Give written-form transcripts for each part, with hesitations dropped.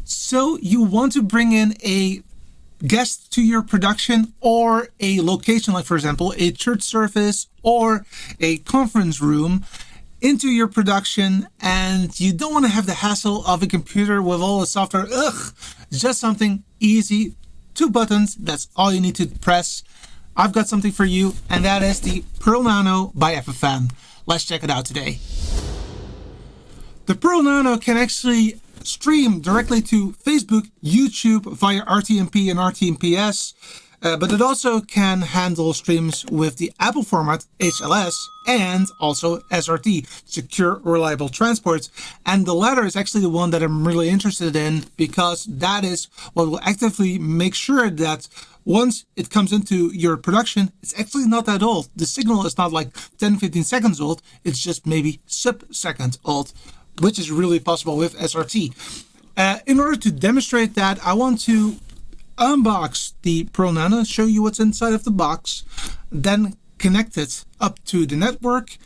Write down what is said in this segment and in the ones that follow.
So you want to bring in a guest to your production or a location, like for example, a church service or a conference room into your production, and you don't want to have the hassle of a computer with all the software. Just something easy, 2 buttons, that's all you need to press. I've got something for you, and that is the Pearl Nano by Epiphan. Let's check it out today. The Pearl Nano can actually stream directly to Facebook, YouTube via RTMP and RTMPS, but it also can handle streams with the Apple format, HLS, and also SRT, Secure Reliable Transport. And the latter is actually the one that I'm really interested in, because that is what will actively make sure that once it comes into your production, it's actually not that old. The signal is not like 10-15 seconds old, it's just maybe sub-second old, which is really possible with SRT. In order to demonstrate that, I want to unbox the Pearl Nano, show you what's inside of the box, then connect it up to the network,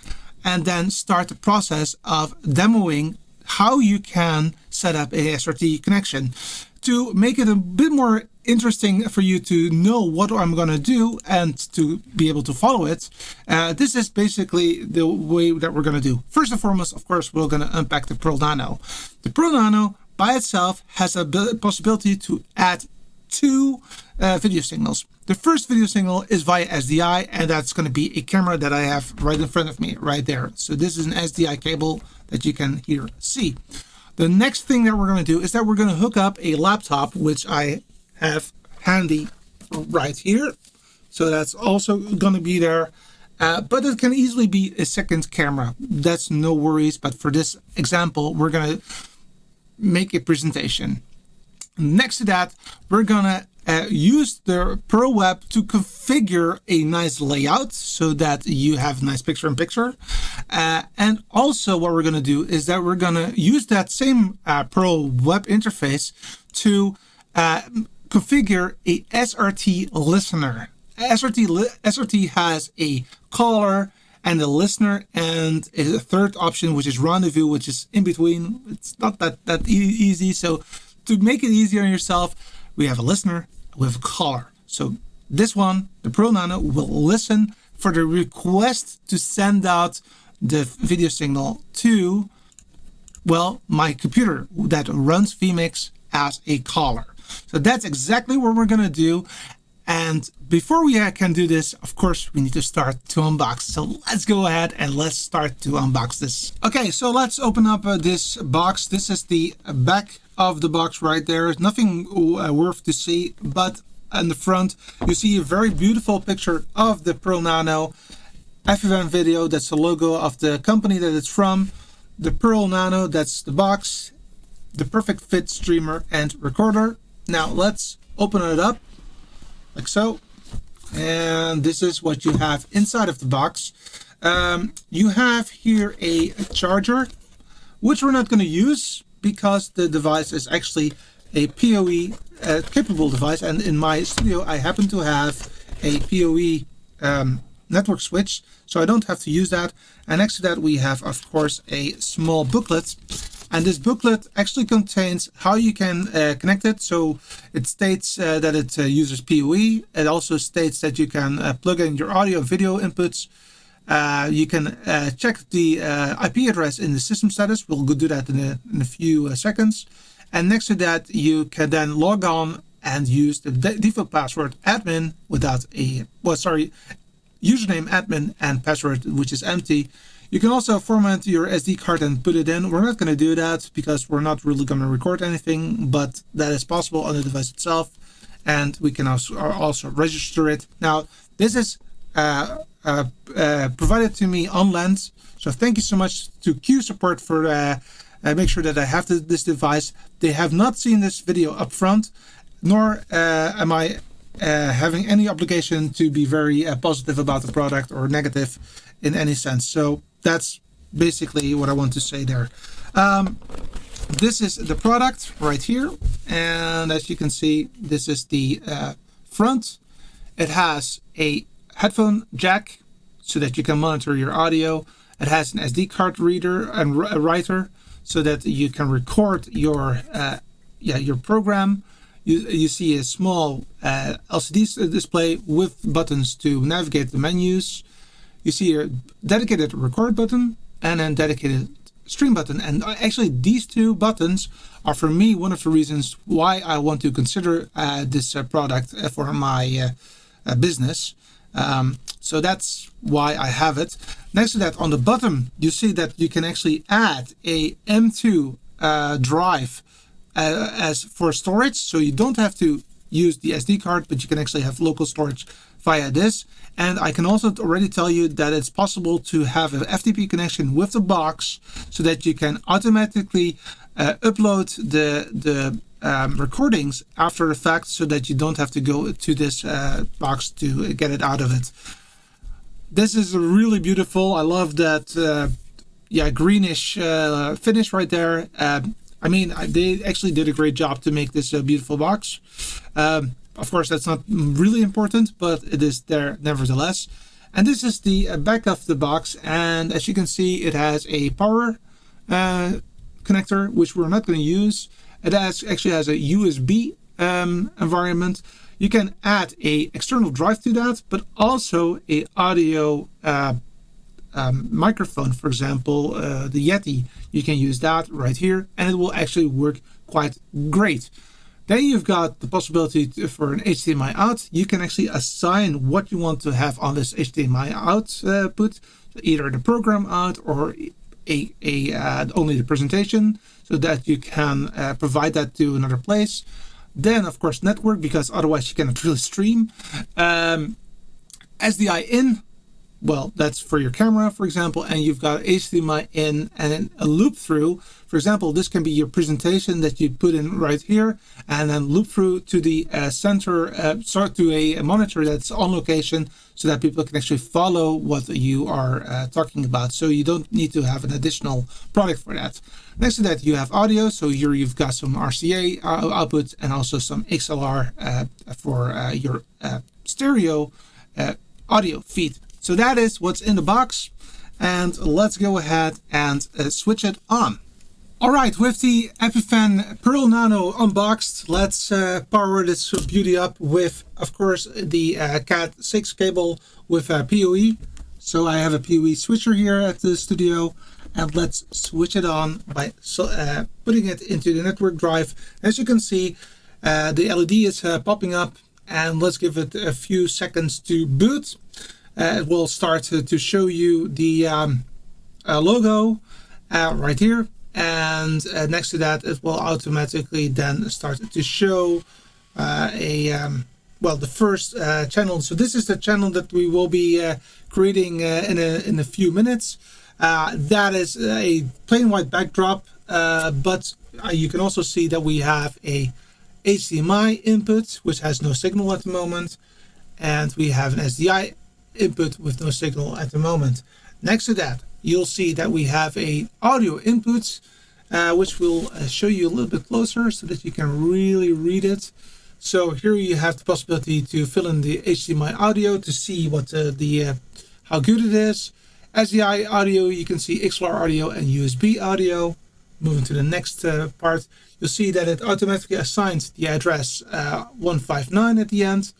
and then start the process of demoing how you can set up a SRT connection. To make it a bit more interesting for you to know what I'm going to do and to be able to follow it, this is basically the way that we're going to do. First and foremost, of course, we're going to unpack the Pearl Nano. The Pearl Nano by itself has a possibility to add 2 video signals. The first video signal is via SDI, and that's going to be a camera that I have right in front of me, right there. So this is an SDI cable that you can here see. The next thing that we're going to do is that we're going to hook up a laptop, which I have handy right here. So that's also going to be there. But it can easily be a second camera. That's no worries. But for this example, we're going to make a presentation. Next to that, we're going to use the Pearl Web to configure a nice layout so that you have a nice picture-in-picture. And also what we're going to do is that we're going to use that same Pearl Web interface to configure a SRT listener. SRT has a caller and a listener, and a third option, which is rendezvous, which is in between. It's not that easy. So to make it easier on yourself, we have a listener, we have a caller. So this one, the Pearl Nano, will listen for the request to send out the video signal to, well, my computer that runs vMix as a caller. So that's exactly what we're going to do. And before we can do this, of course, we need to start to unbox. So let's go ahead and let's start to unbox this. Okay, so let's open up this box. This is the back of the box right there. There's nothing worth to see, but in the front, you see a very beautiful picture of the Pearl Nano Epiphan video. That's the logo of the company that it's from. The Pearl Nano, that's the box, the perfect fit streamer and recorder. Now let's open it up. Like so, and this is what you have inside of the box. You have here a charger, which we're not going to use because the device is actually a PoE capable device, and in my studio I happen to have a PoE network switch, so I don't have to use that. And next to that we have, of course, a small booklet. And this booklet actually contains how you can connect it. So it states that it uses PoE. It also states that you can plug in your audio and video inputs. You can check the IP address in the system status. We'll go do that in a few seconds. And next to that, you can then log on and use the default password admin without a, username admin and password, which is empty. You can also format your SD card and put it in. We're not going to do that because we're not really going to record anything, but that is possible on the device itself. And we can also register it. Now, this is provided to me on Lens. So thank you so much to Q Support for make sure that I have this device. They have not seen this video up front, nor am I having any obligation to be very positive about the product or negative in any sense. So that's basically what I want to say there. This is the product right here, and as you can see, this is the front. It has a headphone jack so that you can monitor your audio. It has an SD card reader and writer so that you can record your your program. You see a small LCD display with buttons to navigate the menus. You see a dedicated record button and then dedicated stream button. And actually these two buttons are for me one of the reasons why I want to consider this product for my business. So that's why I have it. Next to that, on the bottom, you see that you can actually add a M2 drive as for storage. So you don't have to use the SD card, but you can actually have local storage via this. And I can also already tell you that it's possible to have an FTP connection with the box so that you can automatically upload the recordings after the fact, so that you don't have to go to this box to get it out of it. This is really beautiful. I love that greenish finish right there. I mean, they actually did a great job to make this a beautiful box. Of course, that's not really important, but it is there nevertheless. And this is the back of the box. And as you can see, it has a power connector, which we're not going to use. It actually has a USB environment. You can add a external drive to that, but also a audio microphone, for example, the Yeti. You can use that right here, and it will actually work quite great. Then you've got the possibility for an HDMI out. You can actually assign what you want to have on this HDMI output, either the program out or only the presentation, so that you can provide that to another place. Then, of course, network, because otherwise you cannot really stream. SDI in, well, that's for your camera, for example, and you've got HDMI in and then a loop through. For example, this can be your presentation that you put in right here, and then loop through to the to a monitor that's on location, so that people can actually follow what you are talking about. So you don't need to have an additional product for that. Next to that, you have audio. So here you've got some RCA output and also some XLR for your stereo audio feed. So that is what's in the box, and let's go ahead and switch it on. All right, with the Epiphan Pearl Nano unboxed, let's power this beauty up with, of course, the Cat 6 cable with PoE. So I have a PoE switcher here at the studio, and let's switch it on by putting it into the network drive. As you can see, the LED is popping up, and let's give it a few seconds to boot. It will start to show you the logo right here, and next to that it will automatically then start to show the first channel. So this is the channel that we will be creating in a few minutes. That is a plain white backdrop, but you can also see that we have a HDMI input which has no signal at the moment, and we have an SDI input with no signal at the moment. Next to that, you'll see that we have a audio input, which we'll show you a little bit closer so that you can really read it. So here you have the possibility to fill in the HDMI audio to see what how good it is. SDI audio, you can see XLR audio and USB audio. Moving to the next part, you'll see that it automatically assigns the address 159 at the end.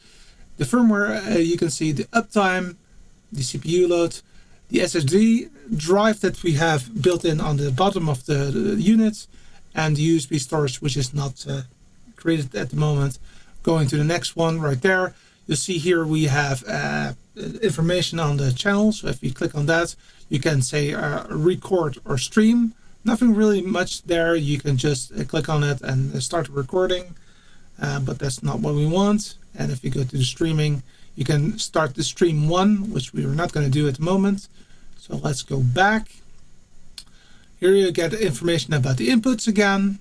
The firmware, you can see the uptime, the CPU load, the SSD drive that we have built in on the bottom of the unit, and the USB storage, which is not created at the moment. Going to the next one right there, you'll see here we have information on the channel. So if you click on that, you can say record or stream. Nothing really much there. You can just click on it and start recording, but that's not what we want. And if you go to the streaming, you can start the stream 1, which we are not going to do at the moment. So let's go back. Here you get information about the inputs again.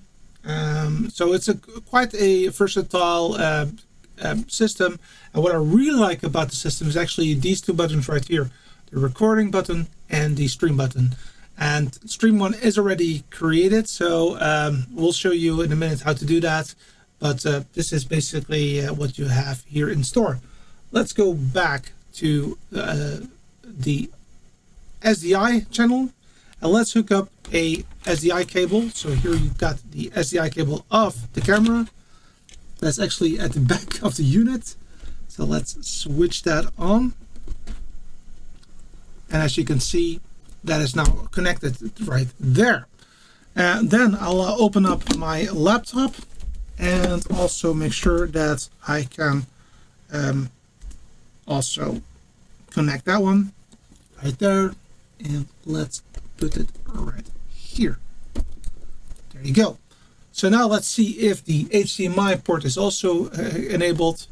So it's quite a versatile system. And what I really like about the system is actually these two buttons right here, the recording button and the stream button. And stream 1 is already created, so we'll show you in a minute how to do that. But this is basically what you have here in store. Let's go back to the SDI channel. And let's hook up a SDI cable. So here you've got the SDI cable of the camera. That's actually at the back of the unit. So let's switch that on. And as you can see, that is now connected right there. And then I'll open up my laptop and also make sure that I can also connect that one right there. And let's put it right here. There you go. So now let's see if the HDMI port is also enabled.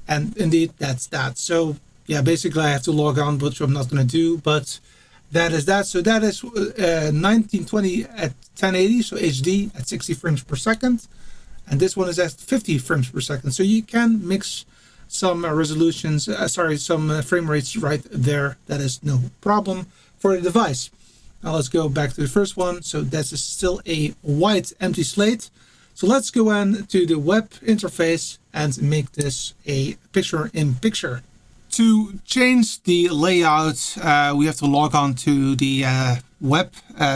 And indeed, that's that. So yeah, basically I have to log on, which I'm not going to do, but that is that. So that is 1920 at 1080, so HD at 60 frames per second. And this one is at 50 frames per second. So you can mix some resolutions, some frame rates right there. That is no problem for the device. Now let's go back to the first one. So this is still a white empty slate. So let's go on to the web interface and make this a picture-in-picture. To change the layout, we have to log on to the web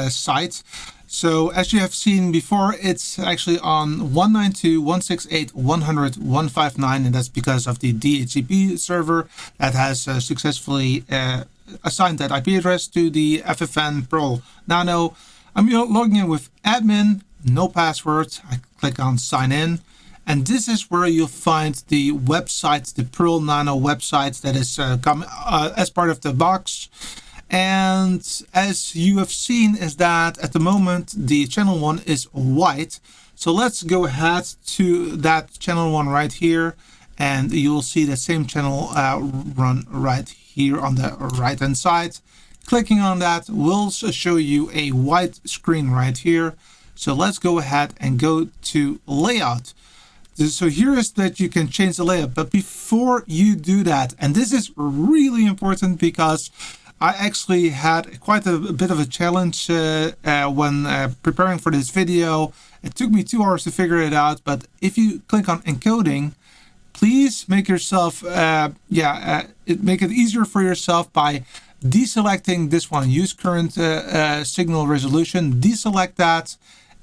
site. So as you have seen before, it's actually on 192.168.100.159, and that's because of the DHCP server that has successfully assigned that IP address to the Epiphan Pearl Nano. I'm logging in with admin, no password. I click on sign in. And this is where you'll find the website, the Pearl Nano website that is as part of the box. And as you have seen is that at the moment the channel 1 is white. So let's go ahead to that channel 1 right here. And you'll see the same channel run right here on the right hand side. Clicking on that will show you a white screen right here. So let's go ahead and go to layout. So here is that you can change the layout, but before you do that, and this is really important because I actually had quite a bit of a challenge when preparing for this video. It took me 2 hours to figure it out, but if you click on encoding, please make yourself, make it easier for yourself by deselecting this one, use current signal resolution, deselect that,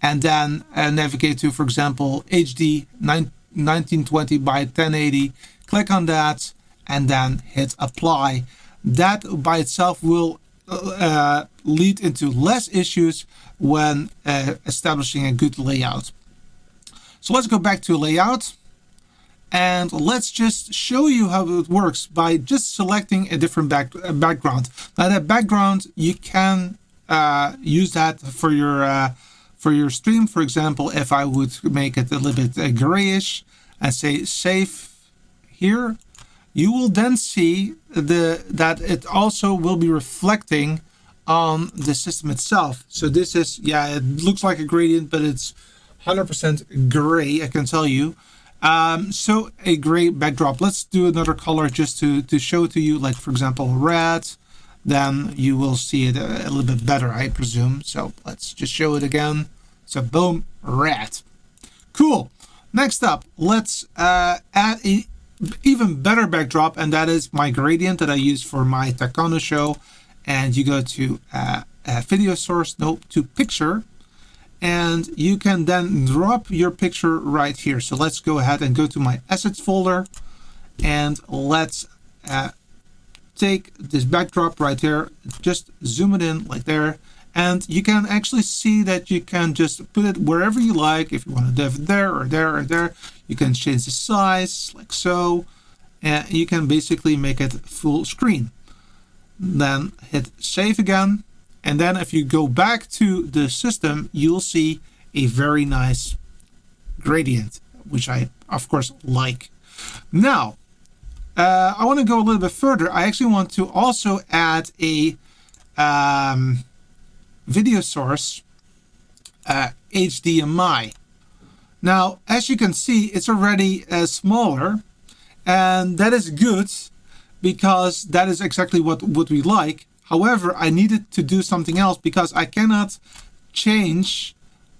and then navigate to, for example, HD 1920 by 1080. Click on that and then hit apply. That by itself will lead into less issues when establishing a good layout. So let's go back to layout and let's just show you how it works by just selecting a different background. Now that background, you can use that for your stream. For example, if I would make it a little bit grayish and say save here, you will then see that it also will be reflecting on the system itself. So this is, yeah, it looks like a gradient, but it's 100% gray, I can tell you. So a gray backdrop. Let's do another color just to show to you, like for example, red. Then you will see it a little bit better, I presume. So let's just show it again. So boom, red. Cool. Next up, let's add a even better backdrop, and that is my gradient that I use for my taekwondo show. And you go to video source, to picture, and you can then drop your picture right here. So let's go ahead and go to my assets folder, and let's take this backdrop right here, just zoom it in like there, and you can actually see that you can just put it wherever you like. If you want to have it there or there or there, you can change the size like so, and you can basically make it full screen. Then hit save again, and then if you go back to the system, you'll see a very nice gradient, which I of course like. Now I want to go a little bit further. I actually want to also add a video source HDMI. Now, as you can see, it's already smaller, and that is good because that is exactly what we like. However, I needed to do something else because I cannot change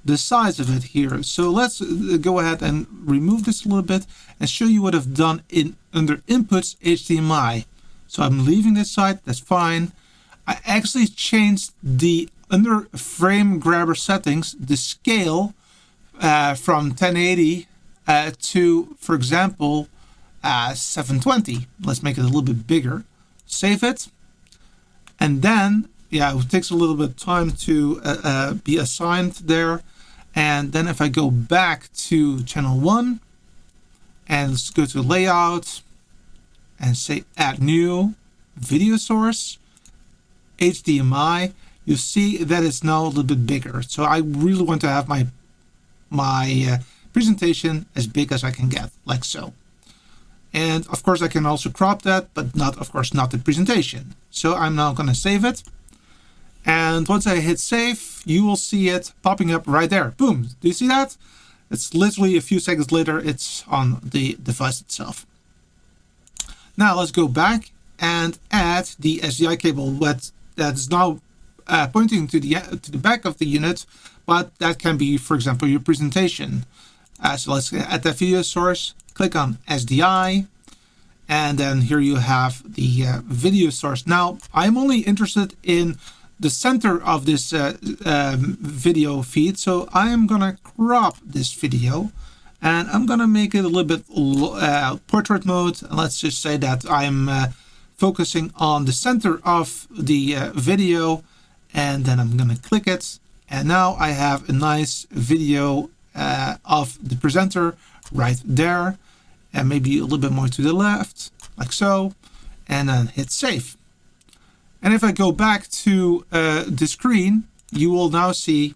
the size of it here. So let's go ahead and remove this a little bit and show you what I've done under inputs HDMI. So I'm leaving this side, that's fine. I actually changed the under frame grabber settings, the scale from 1080 to, for example, 720. Let's make it a little bit bigger. Save it. And then, yeah, it takes a little bit of time to be assigned there. And then if I go back to channel 1, and let's go to layout and say add new video source, HDMI, you see that it's now a little bit bigger. So I really want to have my presentation as big as I can get, like so. And of course I can also crop that, but not, of course, not the presentation. So I'm now going to save it. And once I hit save, you will see it popping up right there. Boom. Do you see that? It's literally a few seconds later, it's on the device itself. Now let's go back and add the SDI cable that is now pointing to the back of the unit, but that can be, for example, your presentation. So let's add that video source, click on SDI, and then here you have the video source. Now I'm only interested in the center of this video feed, so I am gonna crop this video and I'm gonna make it a little bit portrait mode. And let's just say that I'm focusing on the center of the video, and then I'm gonna click it, and now I have a nice video of the presenter right there, and maybe a little bit more to the left, like so, and then hit save. And if I go back to the screen, you will now see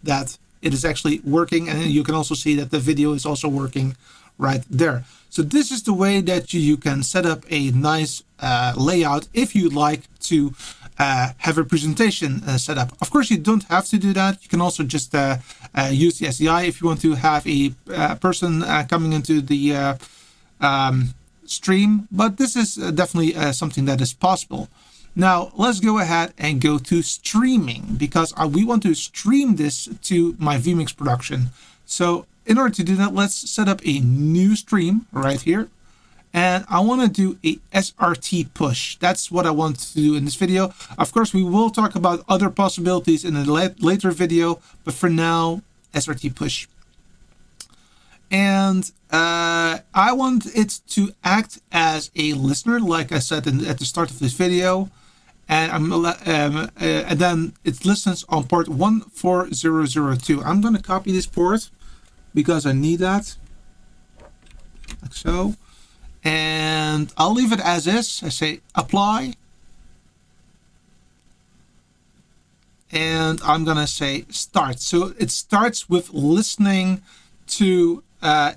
that it is actually working, and you can also see that the video is also working right there. So this is the way that you can set up a nice layout if you'd like to have a presentation set up. Of course, you don't have to do that. You can also just use the SDI if you want to have a person coming into the stream, but this is definitely something that is possible. Now let's go ahead and go to streaming, because we want to stream this to my vMix production. So in order to do that, let's set up a new stream right here. And I want to do a SRT push. That's what I want to do in this video. Of course, we will talk about other possibilities in a later video, but for now, SRT push. And I want it to act as a listener, like I said at the start of this video. And then it listens on port 14002. I'm going to copy this port because I need that, like so. And I'll leave it as is. I say apply. And I'm going to say start. So it starts with listening to a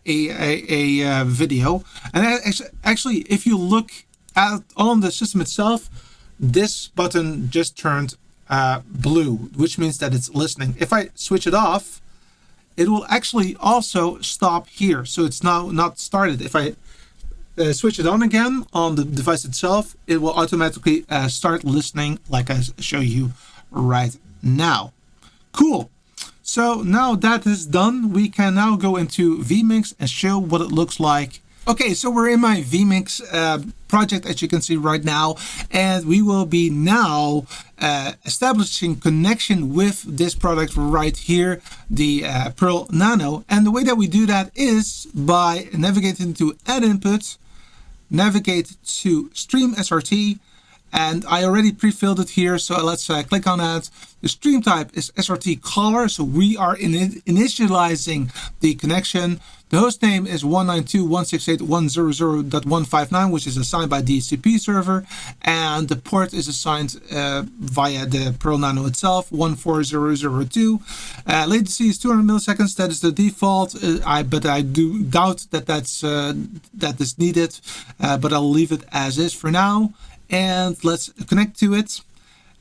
video. And actually, if you look at on the system itself, this button just turned blue, which means that it's listening. If I switch it off, it will actually also stop here. So it's now not started. If I switch it on again on the device itself, it will automatically start listening like I show you right now. Cool. So now that is done, we can now go into vMix and show what it looks like. Okay, so we're in my vMix project, as you can see right now, and we will be now establishing connection with this product right here, the Pearl Nano. And the way that we do that is by navigating to Add Input, navigate to Stream SRT, and I already pre-filled it here, so let's click on that. The stream type is SRT Caller, so we are initializing the connection. The host name is 192.168.100.159, which is assigned by DHCP server, and the port is assigned via the Pearl Nano itself, 14002. Latency is 200 milliseconds. That is the default, but I do doubt that that is needed, but I'll leave it as is for now. And let's connect to it.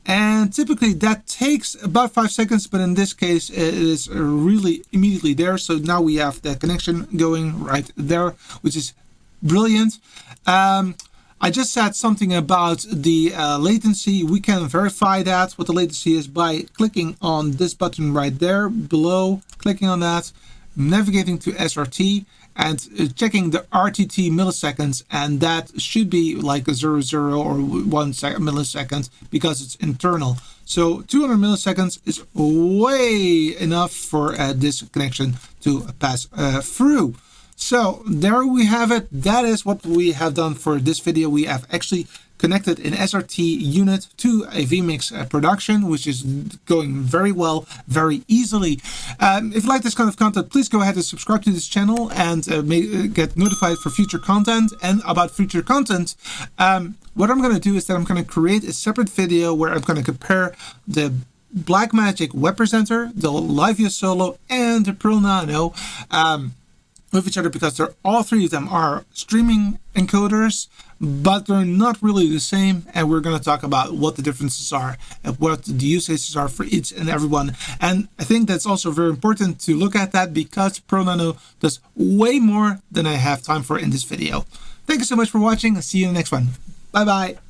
And typically that takes about 5 seconds, but in this case it is really immediately there. So now we have the connection going right there, which is brilliant. I just said something about the latency. We can verify that, what the latency is, by clicking on this button right there below, clicking on that, navigating to SRT and checking the RTT milliseconds, and that should be like a 00 or 1 millisecond because it's internal. So 200 milliseconds is way enough for this connection to pass through. So there we have it. That is what we have done for this video. We have actually connected an SRT unit to a vMix production, which is going very well, very easily. If you like this kind of content, please go ahead and subscribe to this channel and get notified for future content. And about future content, what I'm going to do is that I'm going to create a separate video where I'm going to compare the Blackmagic Web Presenter, the Livia Solo, and the Pearl Nano with each other, because all three of them are streaming encoders, but they're not really the same, and we're going to talk about what the differences are and what the use cases are for each and every one. And I think that's also very important to look at that, because Pearl Nano does way more than I have time for in this video. Thank you so much for watching. I'll see you in the next one. Bye bye.